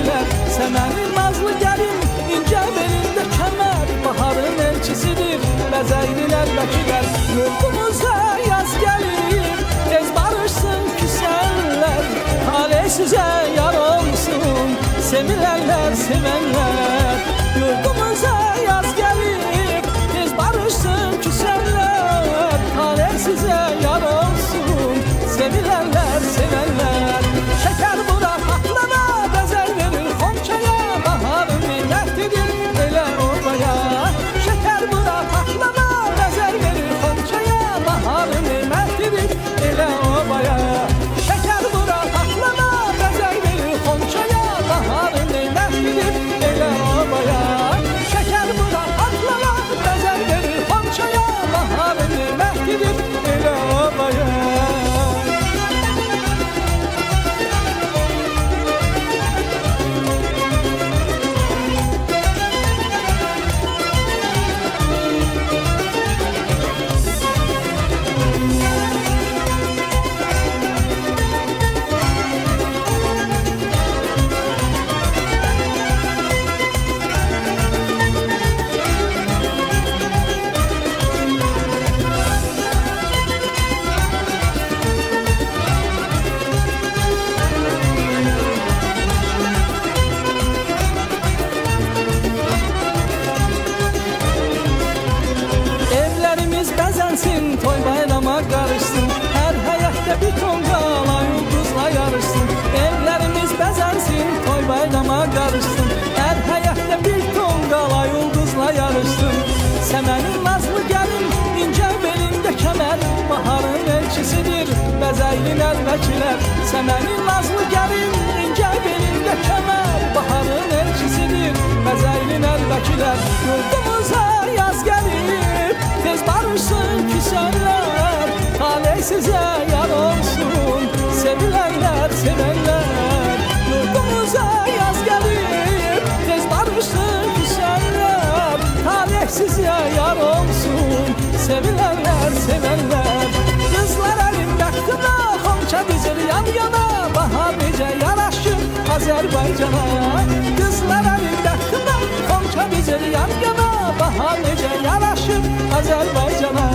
vəkilər. Səmənin nazlı gəlin, incə belində kəmər, baharın elçisidir, bəzəylilər vəkilər. Yurdumuza yaz gəlir, tez barışsın küsənlər, talih sizə yar olsun, sevilərlər, sevənlər. Yurdumuza yaz gəlir, tez barışsın küsənlər, talih sizə yar olsun, sevilərlər, sevənlər. Şəkər bura patlana, bəzək verir xonçaya, baharın neymətlidir, elə obaya. Şəkər bura patlana, bəzək verir xonçaya, baharın neymətlidir, elə obaya. Şəkər bura patlana, bəzək verir xonçaya, baharın neymətlidir, elə obaya. Şəkər bura patlana, bəzək verir xonçaya, baharın neymətlidir, elə obaya. Toy bayrama qarışsın, hər həyətdə bir ton qala ulduzla yarışsın. Evlərimiz bəzənsin, toy bayrama qarışsın, hər həyətdə bir ton qala ulduzla yarışsın. Səmənin nazlı gəlin, incə belində kəmər, baharın elçisidir, bəzəylilər vəkilər. Səmənin nazlı gəlin, incə belində kəmər, baharın elçisidir, bəzəylilər vəkilər. Yurdumuza yaz gəlir, tez barışsın küsənlər, talih sizə yar olsun, sevilərlər, sevənlər. Yurdumuza yaz gəlir, tez barışsın küsənlər, talih sizə yar olsun, sevilərlər, sevənlər. Qızlar əlin bəxtına, xonça dizir yan yana, bahar necə yaraşır Azərbaycana. Qızlar əlin bəxtına, xonça dizir yan yana, bahar necə yaraşır Azərbaycana.